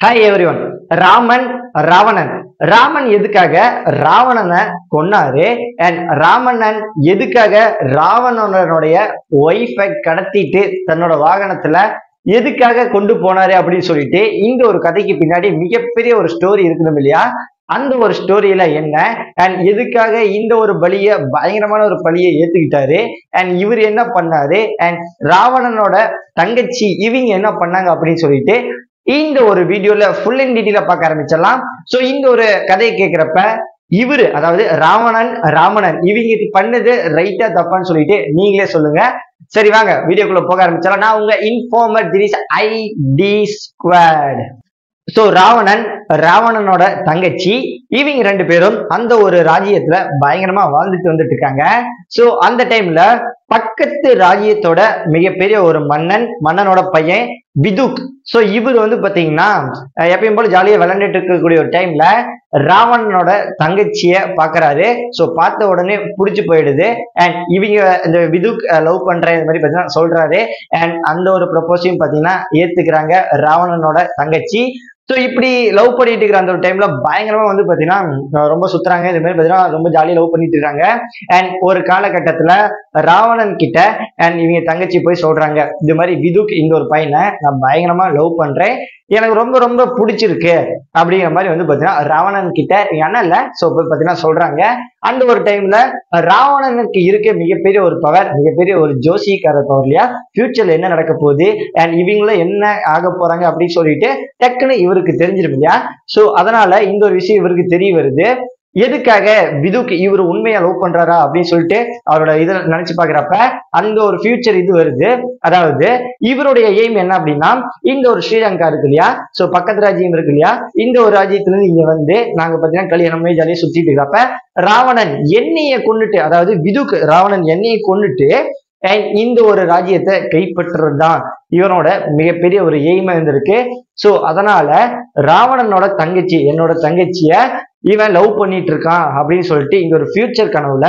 Hi everyone. Raman Ravanan Raman எதுக்காக ராவணனை கொன்னாரு and Ravanan எதுக்காக ராவணனுடைய ஒய்ஃபை கடத்திட்டு தன்னோட வாகனத்துல எதுக்காக கொண்டு போனாரு அப்படின்னு சொல்லிட்டு இந்த ஒரு கதைக்கு பின்னாடி மிகப்பெரிய ஒரு ஸ்டோரி இருக்கணும் இல்லையா? அந்த ஒரு ஸ்டோரியில என்ன அண்ட் எதுக்காக இந்த ஒரு பலிய பயங்கரமான ஒரு பலியை ஏத்துக்கிட்டாரு அண்ட் இவர் என்ன பண்ணாரு அண்ட் ராவணனோட தங்கச்சி இவங்க என்ன பண்ணாங்க அப்படின்னு சொல்லிட்டு இந்த ஒரு வீடியோல ஃபுல் அண்ட் டீட்டெயிலா பார்க்க ஆரம்பிச்சிடலாம். சோ இந்த ஒரு கதையை கேட்கிறப்ப இவரு அதாவது ராவணன் இவங்க பண்ணது ரைட்டா தப்பான்னு சொல்லிட்டு நீங்களே சொல்லுங்க. சரி வாங்க வீடியோக்குள்ள போக ஆரம்பிச்சிடலாம். நான் உங்க informer this IT squad. So ராவணனோட தங்கச்சி இவங்க ரெண்டு பேரும் அந்த ஒரு ராஜ்யத்துல பயங்கரமா வாழ்ந்துட்டு வந்துட்டு இருக்காங்க. சோ அந்த டைம்ல பக்கத்து ராஜ்யத்தோட மிகப்பெரிய ஒரு மன்னனோட பையன் விதுக். சோ இவர் வந்து பாத்தீங்கன்னா எப்பயும் போல ஜாலியா விளையாண்டுட்டு இருக்கக்கூடிய ஒரு டைம்ல ராவணனோட தங்கச்சிய பாக்குறாரு. சோ பார்த்த உடனே புடிச்சு போயிடுது அண்ட் இவங்க இந்த விதுக் லவ் பண்ற இந்த மாதிரி பாத்தீங்கன்னா சொல்றாரு அண்ட் அந்த ஒரு ப்ரொபோஸையும் பாத்தீங்கன்னா ஏத்துக்கிறாங்க ராவணனோட தங்கச்சி. ஸோ இப்படி லவ் பண்ணிட்டு இருக்கிற அந்த ஒரு டைம்ல பயங்கரமா வந்து பாத்தீங்கன்னா ரொம்ப சுத்துறாங்க. இது மாதிரி பாத்தீங்கன்னா ரொம்ப ஜாலியா லவ் பண்ணிட்டு இருக்காங்க அண்ட் ஒரு காலகட்டத்துல ராவணன் கிட்ட அண்ட் இவங்க தங்கச்சி போய் சொல்றாங்க, இது மாதிரி விதுக் இந்த ஒரு பையனை நான் பயங்கரமா லவ் பண்றேன், எனக்கு ரொம்ப ரொம்ப பிடிச்சிருக்கு அப்படிங்கிற மாதிரி வந்து பாத்தீங்கன்னா ராவணன் கிட்ட அண்ணன் இல்ல சோ பாத்தீங்கன்னா சொல்றாங்க. அந்த ஒரு டைம்ல ராவணனுக்கு இருக்க மிகப்பெரிய ஒரு பவர், மிகப்பெரிய ஒரு ஜோசிக்கார பவர் இல்லையா, ஃபியூச்சர்ல என்ன நடக்க போகுது அண்ட் இவங்கள என்ன ஆக போறாங்க அப்படின்னு சொல்லிட்டு டக்குன்னு இவருக்கு தெரிஞ்சிடும் இல்லையா. சோ அதனால இந்த ஒரு விஷயம் இவருக்கு தெரிய வருது. எதுக்காக விதுக்கு இவர் உண்மையா லவ் பண்றாரா அப்படின்னு சொல்லிட்டு அவரோட இதை நினைச்சு பாக்குறப்ப அந்த ஒரு ஃபியூச்சர் இது வருது. அதாவது இவருடைய எய்ம் என்ன அப்படின்னா, இந்த ஒரு ஸ்ரீலங்கா இருக்கு இல்லையா, சோ பக்கத்து ராஜ்யம் இருக்கு இல்லையா, இந்த ஒரு ராஜ்யத்துல இருந்து இங்க வந்து நாங்க பாத்தீங்கன்னா கல்யாணமே ஜாலியா சுத்திட்டு இருக்கப்ப ராவணன் எண்ணெயை கொண்டுட்டு, அதாவது விதுக்கு ராவணன் எண்ணெயை கொண்டுட்டு இந்த ஒரு ராஜ்யத்தை கைப்பற்றுறதுதான் இவனோட மிகப்பெரிய ஒரு எய்மா இருந்திருக்கு. சோ அதனால ராவணனோட தங்கச்சி என்னோட தங்கச்சிய இவன் லவ் பண்ணிட்டு இருக்கான் அப்படின்னு சொல்லிட்டு இந்த ஒரு ஃபியூச்சர் கனவுல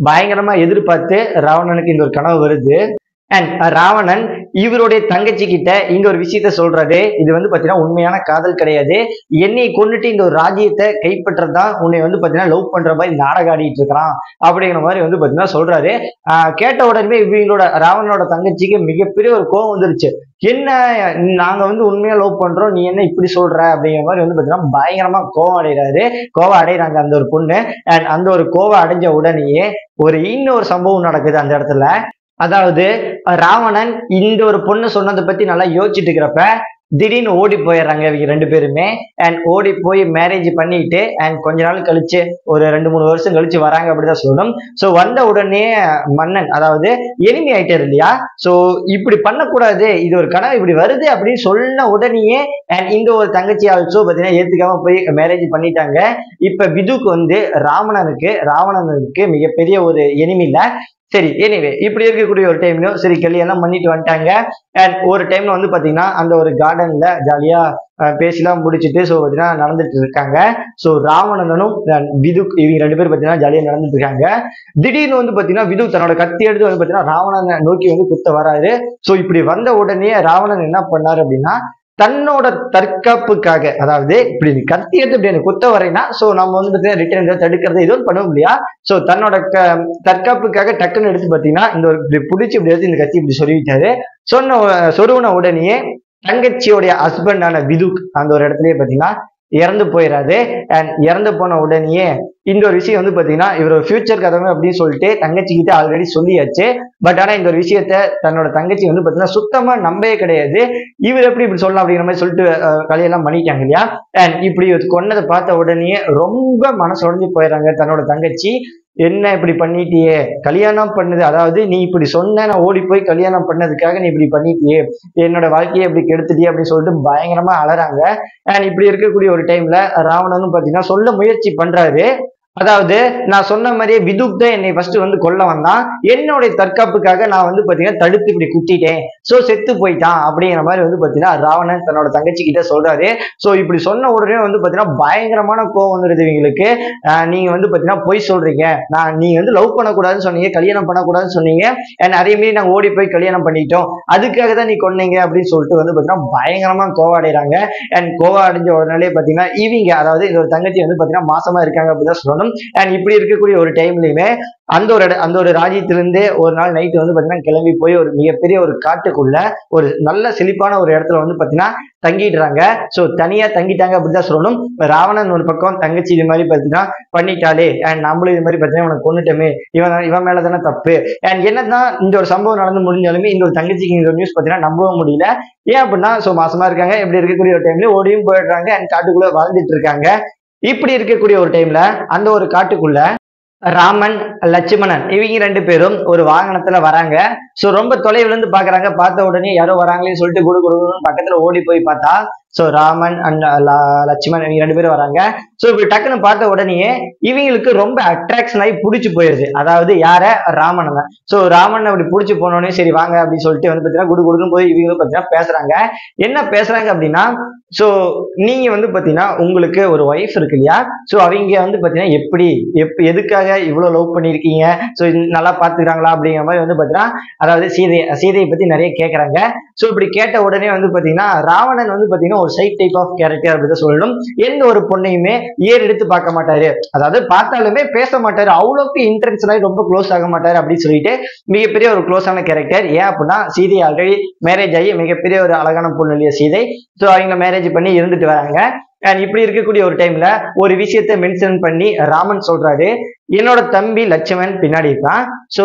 பயங்கரமா எதிர்பார்த்து ராவணனுக்கு இந்த ஒரு கனவு வருது. அண்ட் ராவணன் இவருடைய தங்கச்சி கிட்ட இந்த ஒரு விஷயத்த சொல்றாரு, இது வந்து பாத்தீங்கன்னா உண்மையான காதல் கிடையாது, என்னை கொண்டுட்டு இந்த ஒரு ராஜ்யத்தை கைப்பற்றதான் உன்னை வந்து பாத்தீங்கன்னா லவ் பண்ற மாதிரி நாடகம் ஆடிட்டு இருக்கிறான் அப்படிங்கிற மாதிரி வந்து பாத்தீங்கன்னா சொல்றாரு. கேட்ட உடனே இவங்களோட ராவணனோட தங்கச்சிக்கு மிகப்பெரிய ஒரு கோவம் வந்துருச்சு. என்ன நாங்க வந்து உண்மையா லவ் பண்றோம், நீ என்ன இப்படி சொல்ற அப்படிங்கிற மாதிரி வந்து பாத்தீங்கன்னா பயங்கரமா கோவம் அடைகிறாங்க அந்த ஒரு பொண்ணு. அண்ட் அந்த ஒரு கோவம் அடைஞ்ச உடனேயே இன்னொரு சம்பவம் நடக்குது அந்த இடத்துல. அதாவது ராவணன் இந்த ஒரு பொண்ணு சொன்னதை பத்தி நல்லா யோசிச்சுட்டு இருக்கிறப்ப திடீர்னு ஓடி போயிடுறாங்க இவங்க ரெண்டு பேருமே அண்ட் ஓடி போய் மேரேஜ் பண்ணிட்டு அண்ட் கொஞ்ச நாள் கழிச்சு ஒரு 2-3 வருஷம் கழிச்சு வராங்க அப்படிதான் சொல்லணும். சோ வந்த உடனே மன்னன் அதாவது எனிமி ஆயிட்டாரு இல்லையா, சோ இப்படி பண்ணக்கூடாது, இது ஒரு கனவு இப்படி வருது அப்படின்னு சொன்ன உடனேயே அண்ட் இந்த ஒரு தங்கச்சி ஆல்சோ பாத்தீங்கன்னா ஏத்துக்காம போய் மேரேஜ் பண்ணிட்டாங்க. இப்ப விதுக்கு வந்து ராவணனுக்கு மிகப்பெரிய ஒரு எனிமி இல்ல. சரி எனிவே இப்படி இருக்கக்கூடிய ஒரு டைம்லயும் சரி கல்யாணம் பண்ணிட்டு வந்துட்டாங்க அண்ட் ஒரு டைம்ல வந்து பாத்தீங்கன்னா அந்த ஒரு கார்டன்ல ஜாலியா பேசிலாம் முடிச்சுட்டு சோ பாத்தீங்கன்னா நடந்துட்டு இருக்காங்க. சோ ராவணனும் விதுக் இவங்க ரெண்டு பேரும் பாத்தீங்கன்னா ஜாலியா நடந்துட்டு இருக்காங்க. திடீர்னு வந்து பாத்தீங்கன்னா விதுக் தன்னோட கத்தி எடுத்து வந்து பாத்தீங்கன்னா ராவணனை நோக்கி வந்து குத்த வராரு. சோ இப்படி வந்த உடனே ராவணன் என்ன பண்ணாரு அப்படின்னா, தன்னோட தற்காப்புக்காக, அதாவது இப்படி கத்தி எடுத்து இப்படி குத்த வரைனா சோ நம்ம வந்து ரிட்டர்ன் தடுக்கிறது எதுவும் பண்ண முடியா. சோ தன்னோட தற்காப்புக்காக டக்குன்னு எடுத்து பாத்தீங்கன்னா இந்த ஒரு இப்படி பிடிச்சி இப்படி எடுத்து இந்த கத்தி இப்படி சொல்லிட்டாரு. சொருவன உடனே தங்கச்சியோடைய ஹஸ்பண்டான விதுக் அந்த ஒரு இடத்துலயே பாத்தீங்கன்னா இறந்து போயிடாது. அண்ட் இறந்து போன உடனேயே இந்த ஒரு விஷயம் வந்து பாத்தீங்கன்னா இவர் ஃபியூச்சர் கதவு அப்படின்னு சொல்லிட்டு தங்கச்சி கிட்ட ஆல்ரெடி சொல்லியாச்சு. பட் ஆனா இந்த ஒரு விஷயத்த தன்னோட தங்கச்சி வந்து பாத்தீங்கன்னா சுத்தமா நம்பவே கிடையாது. இவர் எப்படி இப்படி சொல்லலாம் அப்படிங்கிற மாதிரி சொல்லிட்டு கலையெல்லாம் பண்ணிட்டாங்க இல்லையா. அண்ட் இப்படி கொன்னதை பார்த்த உடனே ரொம்ப மனசு உடைஞ்சு போயிடுறாங்க தன்னோட தங்கச்சி. என்ன இப்படி பண்ணிட்டியே, கல்யாணம் பண்ணது, அதாவது நீ இப்படி சொன்ன நான் ஓடி போய் கல்யாணம் பண்ணதுக்காக நீ இப்படி பண்ணிட்டியே, என்னோட வாழ்க்கையை இப்படி கெடுத்துட்டியே அப்படின்னு சொல்லிட்டு பயங்கரமா அலறாங்க. அண்ட் இப்படி இருக்கக்கூடிய ஒரு டைம்ல ராவணனும் பாத்தீங்கன்னா சொல்ல முயற்சி பண்றாரு. அதாவது நான் சொன்ன மாதிரியே விதுக் தான் என்னை ஃபர்ஸ்ட் வந்து கொல்ல வந்தான், என்னுடைய தற்காப்புக்காக நான் வந்து பாத்தீங்கன்னா தடுத்து இப்படி குத்திட்டேன், சோ செத்து போயிட்டான் அப்படிங்கிற மாதிரி வந்து பாத்தீங்கன்னா ராவணன் தன்னோட தங்கச்சி கிட்ட சொல்றாரு. சோ இப்படி சொன்ன உடனே வந்து பாத்தீங்கன்னா பயங்கரமான கோவம் வந்துருது இவங்களுக்கு. நீங்க வந்து பாத்தீங்கன்னா பொய் சொல்றீங்க, நீங்க வந்து லவ் பண்ணக்கூடாதுன்னு சொன்னீங்க, கல்யாணம் பண்ணக்கூடாதுன்னு சொன்னீங்க, அதே மாரி நாங்க ஓடி போய் கல்யாணம் பண்ணிட்டோம், அதுக்காக தான் நீ கொன்னீங்க அப்படின்னு சொல்லிட்டு வந்து பாத்தீங்கன்னா பயங்கரமா கோவம் அடைறாங்க. கோவம் அடைஞ்ச உடனே பாத்தீங்கன்னா இவங்க, அதாவது இந்த ஒரு தங்கச்சி வந்து பாத்தீங்கன்னா மாசமா இருக்காங்க அப்படிதான் சொல்லணும். இப்படி இருக்கக்கூடிய ஒரு டைம்லயுமே அந்த ஒரு ராஜ்யத்திலிருந்து ஒரு நாள் நைட்டு வந்து பாத்தீங்கன்னா கிளம்பி போய் ஒரு மிகப்பெரிய ஒரு காட்டுக்குள்ள ஒரு நல்ல செழிப்பான ஒரு இடத்துல வந்து பாத்தீங்கன்னா தங்கிடுறாங்க. சோ தனியா தங்கிட்டாங்க அப்படிதான் சொல்லணும். ராவணன் ஒரு பக்கம் தங்கச்சி இது மாதிரி பாத்தீங்கன்னா பண்ணிட்டாலே நம்மளும் இது மாதிரி பாத்தீங்கன்னா உனக்கு கொண்டுட்டோமே, இவன் மேலதானே தப்பு, என்னதான் இந்த ஒரு சம்பவம் நடந்து முடிஞ்சாலுமே இந்த ஒரு தங்கச்சிக்கு இந்த ஒரு நியூஸ் பாத்தீங்கன்னா நம்பவும் முடியல. ஏன் அப்படின்னா சோ மாசமா இருக்காங்க, இப்படி இருக்கக்கூடிய ஒரு டைம்ல ஓடியும் போயிடுறாங்க, காட்டுக்குள்ள வாழ்ந்துட்டு இருக்காங்க. இப்படி இருக்கக்கூடிய ஒரு டைம்ல அந்த ஒரு காட்டுக்குள்ள ராமன் லட்சுமணன் இவங்க ரெண்டு பேரும் ஒரு வாகனத்துல வராங்க. சோ ரொம்ப தொலைவுல இருந்து பாக்குறாங்க, பார்த்த உடனே யாரோ வராங்களேன்னு சொல்லிட்டு குடு குடுன்னு பக்கத்துல ஓடி போய் பார்த்தா சோ ராமன் அண்ட் லட்சுமணன் இவங்க ரெண்டு பேரும் வராங்க. சோ இப்படி டக்குன்னு பார்த்த உடனே இவங்களுக்கு ரொம்ப அட்ராக்ஷன் ஆகி பிடிச்சி போயிருது, அதாவது யார, ராமனை. சோ ராமன் அப்படி பிடிச்சி போனோடனே சரி வாங்க அப்படின்னு சொல்லிட்டு வந்து பாத்தீங்கன்னா குடு குடுன்னு போய் இவங்க பாத்தீங்கன்னா பேசுறாங்க. என்ன பேசுறாங்க அப்படின்னா, சோ நீங்க வந்து பாத்தீங்கன்னா உங்களுக்கு ஒரு ஒய்ஃப் இருக்கு இல்லையா, சோ அவங்க வந்து பாத்தீங்கன்னா எதுக்காக இவ்வளவு லவ் பண்ணிருக்கீங்க, சோ நல்லா பாத்துக்கிறாங்களா அப்படிங்கிற மாதிரி வந்து பாத்தீங்கன்னா, அதாவது சீதையை பத்தி நிறைய கேட்கறாங்க. சோ இப்படி கேட்ட உடனே வந்து பாத்தீங்கன்னா ராவணன் வந்து பாத்தீங்கன்னா ஒரு சைட் டைப் ஆஃப் கேரக்டர் அப்படின்னு சொல்லணும். எந்த ஒரு பொண்ணையுமே ஏர் எடுத்து பார்க்க மாட்டாரு, அதாவது பார்த்தாலுமே பேச மாட்டாரு, அவ்வளவுக்கு இன்ட்ரென்ஷன் ஆகி ரொம்ப க்ளோஸ் ஆக மாட்டாரு அப்படின்னு சொல்லிட்டு மிகப்பெரிய ஒரு க்ளோஸான கேரக்டர். ஏன் அப்படின்னா சீதை ஆல்ரெடி மேரேஜ் ஆகி மிகப்பெரிய ஒரு அழகான பொண்ணு இல்லையா சீதை, சோ அவங்க மேரேஜ் பண்ணி இருந்துட்டு வராங்க. இப்படி இருக்கக்கூடிய ஒரு டைம்ல ஒரு விஷயத்த மென்ஷன் பண்ணி ராமன் சொல்றாரு, என்னோட தம்பி லட்சுமணன் பின்னாடி இருக்கான், சோ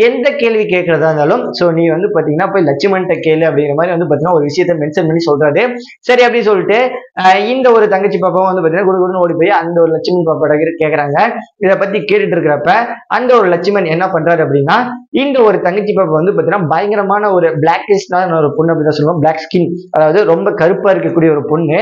எந்த கேள்வி கேட்கறதா இருந்தாலும் சோ நீ வந்து பாத்தீங்கன்னா போய் லட்சுமண்கிட்ட கேளு அப்படிங்கிற மாதிரி வந்து பாத்தீங்கன்னா ஒரு விஷயத்த மென்ஷன் பண்ணி சொல்றாரு. சரி அப்படின்னு சொல்லிட்டு இந்த ஒரு தங்கச்சி பாப்பாவும் வந்து பாத்தீங்கன்னா குடுகுடுன்னு ஓடி போய் அந்த ஒரு லட்சுமண் பாப்பா கேக்குறாங்க. இதை பத்தி கேட்டுட்டு இருக்கிறப்ப அந்த ஒரு லட்சுமணன் என்ன பண்றாரு அப்படின்னா, இந்த ஒரு தங்கச்சி பாப்பா வந்து பாத்தீங்கன்னா பயங்கரமான ஒரு பிளாக்கிஷ்டான ஒரு பொண்ணு அப்படிதான் சொல்லுவோம், பிளாக் ஸ்கின், அதாவது ரொம்ப கருப்பா இருக்கக்கூடிய ஒரு பொண்ணு.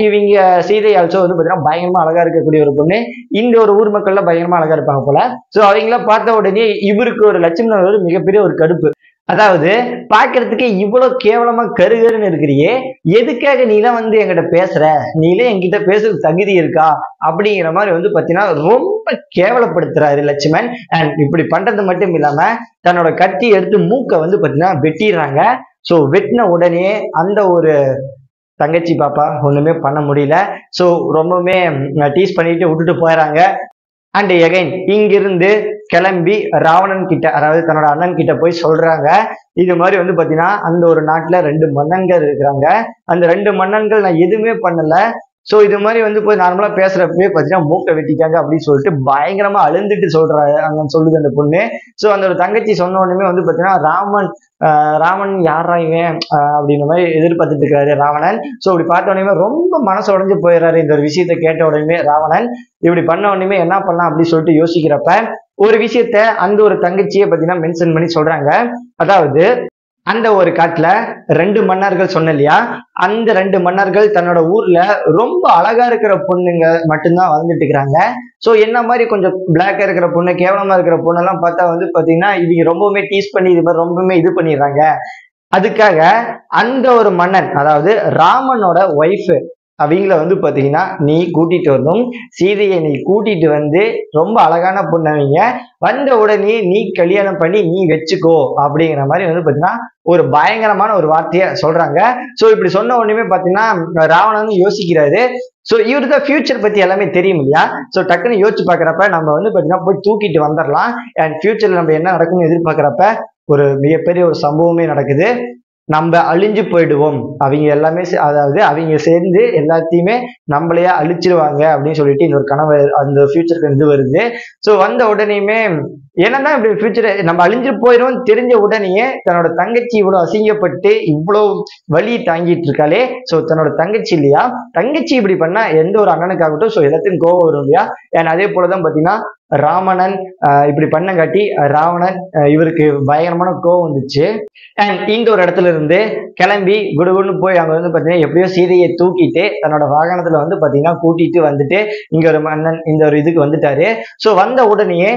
இவங்க சீதை ஆல்சோ வந்து பாத்தீங்கன்னா பயங்கரமா அழகா இருக்கக்கூடிய ஒரு பொண்ணு. இந்த ஒரு ஊர் மக்கள்ல பயங்கரமா அழகா இருப்பாங்க போல. சோ அவங்கள பார்த்த உடனே இவருக்கு ஒரு லட்சுமணன் ஒரு மிகப்பெரிய ஒரு கடுப்பு, அதாவது பாக்குறதுக்கு இவ்வளவு கேவலமா கருகருன்னு இருக்கிறியே, எதுக்காக நீலாம் வந்து என்கிட்ட பேசுற, நீலே என்கிட்ட பேசுறது தகுதி இருக்கா அப்படிங்கிற மாதிரி வந்து பாத்தீங்கன்னா ரொம்ப கேவலப்படுத்துறாரு லட்சுமண். இப்படி பண்றது மட்டும் இல்லாம தன்னோட கத்தி எடுத்து மூக்க வந்து பாத்தீங்கன்னா வெட்டிடுறாங்க. சோ வெட்டின உடனே அந்த ஒரு தங்கச்சி பாப்பா ஒண்ணுமே பண்ண முடியல. சோ ரொம்பவுமே டீஸ் பண்ணிட்டு விட்டுட்டு போயிடறாங்க. அண்ட் எகைன் இங்கிருந்து கிளம்பி ராவணன் கிட்ட, அதாவது தன்னோட அண்ணன் கிட்ட போய் சொல்றாங்க, இது மாதிரி வந்து பாத்தீங்கன்னா அந்த ஒரு நாட்டுல 2 மன்னன்கள் இருக்கிறாங்க, அந்த 2 மன்னன்கள் நான் எதுவுமே பண்ணல, சோ இது மாதிரி வந்து போய் நார்மலா பேசுறப்பவே பாத்தீங்கன்னா மூக்க வெட்டிட்டாங்க அப்படின்னு சொல்லிட்டு பயங்கரமா அழுந்துட்டு சொல்றாரு அங்க சொல்லுது அந்த பொண்ணு. சோ அந்த ஒரு தங்கச்சி சொன்ன உடனே வந்து பாத்தீங்கன்னா ராமன் யாரா இவன் அப்படின்ற மாதிரி எதிர்பார்த்துட்டு இருக்காரு ராவணன். சோ இப்படி பார்த்த உடனே ரொம்ப மனசு உடைஞ்சு போயிடுறாரு. இந்த ஒரு விஷயத்த கேட்ட உடனே ராவணன் இப்படி பண்ண உடனே என்ன பண்ணலாம் அப்படின்னு சொல்லிட்டு யோசிக்கிறப்ப ஒரு விஷயத்த அந்த ஒரு தங்கச்சியை பாத்தீங்கன்னா மென்ஷன் பண்ணி சொல்றாங்க. அதாவது அந்த ஒரு காட்டுல 2 மன்னர்கள் சொன்ன இல்லையா, அந்த 2 மன்னர்கள் தன்னோட ஊர்ல ரொம்ப அழகா இருக்கிற பொண்ணுங்க மட்டும்தான் வந்துட்டு இருக்கிறாங்க. சோ என்ன மாதிரி கொஞ்சம் பிளாக்கா இருக்கிற பொண்ணு, கேவலமா இருக்கிற பொண்ணெல்லாம் பார்த்தா வந்து பாத்தீங்கன்னா இவங்க ரொம்பவுமே டீஸ் பண்ணி இது மாதிரி ரொம்பவுமே இது பண்ணிடுறாங்க. அதுக்காக அந்த ஒரு மன்னன், அதாவது ராமனோட ஒய்ஃப், அவங்கள வந்து பாத்தீங்கன்னா நீ கூட்டிட்டு வரணும், சீதையை நீ கூட்டிட்டு வந்து ரொம்ப அழகான பொண்ணவங்க வந்த உடனே நீ கல்யாணம் பண்ணி நீ வச்சுக்கோ அப்படிங்கிற மாதிரி வந்து பாத்தீங்கன்னா ஒரு பயங்கரமான ஒரு வார்த்தைய சொல்றாங்க. சோ இப்படி சொன்ன உடனே பாத்தீங்கன்னா ராவணன் யோசிக்கிறாரு. சோ இவருக்கு தான் ஃபியூச்சர் பத்தி எல்லாமே தெரியும் இல்லையா, சோ டக்குன்னு யோசிச்சு பாக்குறப்ப நம்ம வந்து பாத்தீங்கன்னா போய் தூக்கிட்டு வந்துடலாம், அண்ட் ஃபியூச்சர்ல நம்ம என்ன நடக்கும்னு எதிர்பார்க்கிறப்ப ஒரு மிகப்பெரிய ஒரு சம்பவமே நடக்குது. நம்ம அழிஞ்சு போயிடுவோம், அவங்க எல்லாமே அதாவது அவங்க சேர்ந்து எல்லாத்தையுமே நம்மளையே அழிச்சிருவாங்க அப்படின்னு சொல்லிட்டு இன்னொரு கனவு அந்த ஃபியூச்சருக்கு இருந்து வருது. சோ வந்த உடனேயுமே என்னன்னா இப்படி ஃபியூச்சர் நம்ம அழிஞ்சு போயிடும் தெரிஞ்ச உடனேயே தன்னோட தங்கச்சி இவ்வளவு அசிங்கப்பட்டு இவ்வளவு வலி தாங்கிட்டு இருக்காளே, சோ தன்னோட தங்கச்சி இல்லையா, தங்கச்சி இப்படி பண்ணா எந்த ஒரு அண்ணனுக்காகட்டும் சோ எல்லாத்தையும் கோவம் வரும் இல்லையா. அதே போலதான் பாத்தீங்கன்னா ராவணன் இப்படி பண்ணங்காட்டி ராவணன் இவருக்கு பயங்கரமான கோவம் வந்துச்சு. அண்ட் இந்த ஒரு இடத்துல இருந்து கிளம்பி குடுகுடுன்னு போய் அங்க வந்து பாத்தீங்கன்னா எப்படியோ சீதையை தூக்கிட்டு தன்னோட வாகனத்துல வந்து பாத்தீங்கன்னா கூட்டிட்டு வந்துட்டு இங்க ஒரு மன்னன் இந்த ஒரு இதுக்கு வந்துட்டாரு. சோ வந்த உடனே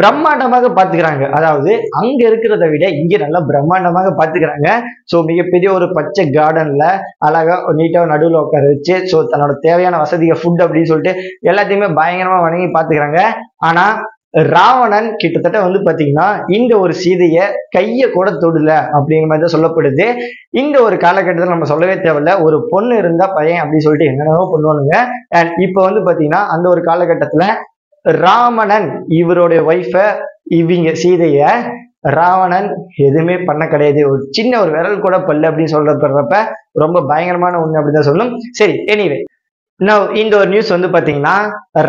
பிரம்மாண்டமாக பாத்துக்கிறாங்க. அதாவது அங்க இருக்கிறத விட இங்க நல்லா பிரம்மாண்டமாக பாத்துக்கிறாங்க. சோ மிகப்பெரிய ஒரு பச்சை கார்டன்ல அழகா நீட்டா நடுவில் உட்கார வச்சு சோ தன்னோட தேவையான வசதிகள் ஃபுட் அப்படின்னு சொல்லிட்டு எல்லாத்தையுமே பயங்கரமா வணங்கி பாத்துக்கிறாங்க. ஆனா ராவணன் கிட்டத்தட்ட வந்து பாத்தீங்கன்னா இந்த ஒரு சீதைய கைய கூட தொடுல அப்படிங்கிற மாதிரி தான் சொல்லப்படுது. இந்த ஒரு காலகட்டத்தில் நம்ம சொல்லவே தேவையில்ல, ஒரு பொண்ணு இருந்தா பையன் அப்படின்னு சொல்லிட்டு என்னென்னவோ பண்ணுவானுங்க. அண்ட் இப்ப வந்து பாத்தீங்கன்னா அந்த ஒரு காலகட்டத்துல ராவணன் இவருடைய ஒய்ஃப இவங்க சீதைய ராவணன் எதுவுமே பண்ண கிடையாது. ஒரு சின்ன ஒரு விரல் கூட பல்ல அப்படின்னு சொல்றப்ப ரொம்ப பயங்கரமான ஒண்ணு அப்படிதான் சொல்லணும். சரி, எனிவே இந்த ஒரு நியூஸ் வந்து பாத்தீங்கன்னா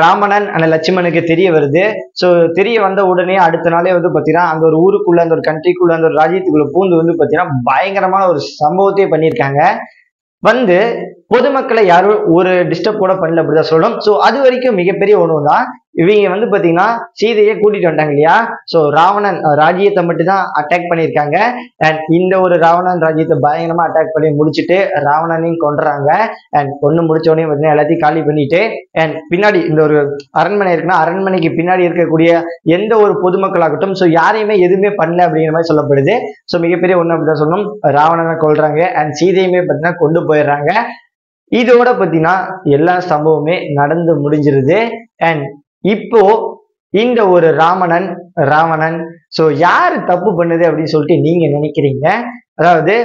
ராமணன் அந்த லட்சுமணுக்கு தெரிய வருது. சோ தெரிய வந்த உடனே அடுத்த நாளே வந்து பாத்தீங்கன்னா அந்த ஒரு ஊருக்குள்ள அந்த ஒரு கண்ட்ரிக்குள்ள அந்த ஒரு ராஜ்யத்துக்குள்ள பூந்து வந்து பாத்தீங்கன்னா பயங்கரமான ஒரு சம்பவத்தையே பண்ணியிருக்காங்க. வந்து பொதுமக்களை யாரும் ஒரு டிஸ்டர்ப் கூட பண்ணல அப்படிதான் சொல்லணும். சோ அது வரைக்கும் மிகப்பெரிய ஒண்ணு தான். இவங்க வந்து பாத்தீங்கன்னா சீதையை கூட்டிட்டு வந்துட்டாங்க இல்லையா. சோ ராவணன் ராஜ்யத்தை மட்டும் தான் அட்டாக் பண்ணியிருக்காங்க. அண்ட் இந்த ஒரு ராவணன் ராஜ்யத்தை பயங்கரமா அட்டாக் பண்ணி முடிச்சுட்டு ராவணனையும் கொண்டுறாங்க. அண்ட் கொண்டு முடிச்ச உடனே பாத்தீங்கன்னா எல்லாத்தையும் காலி பண்ணிட்டு அண்ட் பின்னாடி இந்த ஒரு அரண்மனை இருக்குன்னா அரண்மனைக்கு பின்னாடி இருக்கக்கூடிய எந்த ஒரு பொதுமக்களாகட்டும் சோ யாரையுமே எதுவுமே பண்ணல அப்படிங்கிற மாதிரி சொல்லப்படுது. சோ மிகப்பெரிய ஒண்ணு அப்படிதான் சொல்லணும். ராவணனை கொல்றாங்க அண்ட் சீதையுமே பாத்தீங்கன்னா கொண்டு போயிடுறாங்க. இதோட பாத்தீங்கன்னா எல்லா சம்பவமே நடந்து முடிஞ்சிருது. அண்ட் இப்போ இந்த ஒரு ராவணன் சோ யாரு தப்பு பண்ணுது அப்படின்னு சொல்லிட்டு நீங்க நினைக்கிறீங்க? அதாவது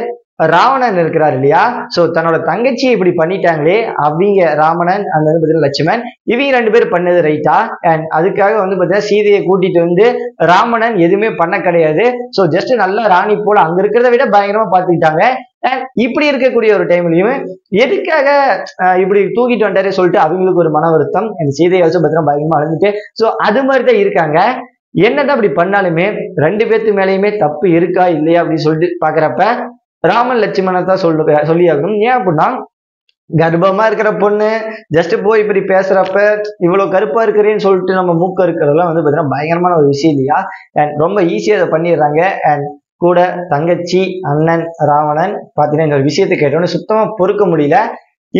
ராவணன் இருக்கிறார் இல்லையா, சோ தன்னோட தங்கச்சியை இப்படி பண்ணிட்டாங்களே அவங்க ராவணன் அந்த லட்சுமணன் இவங்க ரெண்டு பேரும் பண்ணது ரைட்டா? அண்ட் அதுக்காக வந்து பாத்தீங்கன்னா சீதையை கூட்டிட்டு வந்து ராவணன் எதுவுமே பண்ண கிடையாது. சோ ஜஸ்ட் நல்ல ராணி போல அங்க இருக்கிறத விட பயங்கரமா பாத்துக்கிட்டாங்க. அண்ட் இப்படி இருக்கக்கூடிய ஒரு டைம்லயும் எதுக்காக இப்படி தூக்கிட்டு வந்துட்டாரு சொல்லிட்டு அவங்களுக்கு ஒரு மன வருத்தம். அண்ட் சீதையை வச்சு பாத்தீங்கன்னா பயங்கரமா அழுந்துட்டு சோ அது மாதிரிதான் இருக்காங்க. என்னதான் அப்படி பண்ணாலுமே ரெண்டு பேர்த்து மேலேயுமே தப்பு இருக்கா இல்லையா அப்படின்னு சொல்லிட்டு பாக்குறப்ப ராமன் லட்சுமணனை தான் சொல்லி ஆகணும். ஏன் அப்படின்னா கர்ப்பமா இருக்கிற பொண்ணு ஜஸ்ட் போய் இப்படி பேசுறப்ப இவ்வளவு கருப்பா இருக்கிறேன்னு சொல்லிட்டு நம்ம மூக்க இருக்கிறதெல்லாம் வந்து பாத்தீங்கன்னா பயங்கரமான ஒரு விஷயம் இல்லையா. அண்ட் ரொம்ப ஈஸியா அதை பண்ணிடுறாங்க. அண்ட் கூட தங்கச்சி அண்ணன் ராவணன் பாத்தீங்கன்னா இந்த ஒரு விஷயத்தை கேட்டோன்னு சுத்தமா பொறுக்க முடியல.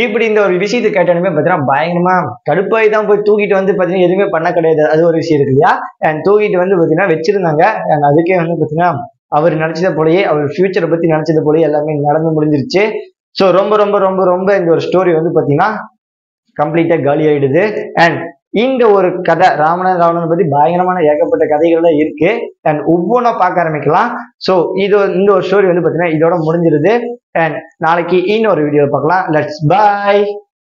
இப்படி இந்த ஒரு விஷயத்தை கேட்டோமே பாத்தீங்கன்னா பயங்கரமா கடுப்பாய் தான் போய் தூக்கிட்டு வந்து பாத்தீங்கன்னா எதுவுமே பண்ண கிடையாது. அது ஒரு விஷயம் இருக்கு இல்லையா. அண்ட் தூக்கிட்டு வந்து பாத்தீங்கன்னா வச்சிருந்தாங்க. அண்ட் அதுக்கே வந்து பாத்தீங்கன்னா அவர் நினைச்சதை போலயே அவர் ஃபியூச்சரை பத்தி நினைச்சது போலயே எல்லாமே நடந்து முடிஞ்சிருச்சு. ஸோ ரொம்ப ரொம்ப ரொம்ப ரொம்ப இந்த ஒரு ஸ்டோரி வந்து பாத்தீங்கன்னா கம்ப்ளீட்டா காலி ஆயிடுது. அண்ட் இந்த ஒரு கதை ராவணன் பத்தி பயங்கரமான ஏகப்பட்ட கதைகள்லாம் இருக்கு. அண்ட் ஒவ்வொன்றா பார்க்க ஆரம்பிக்கலாம். ஸோ இந்த ஒரு ஸ்டோரி வந்து பாத்தீங்கன்னா இதோட முடிஞ்சிருது. அண்ட் நாளைக்கு இன்னொரு வீடியோ பார்க்கலாம். Let's by.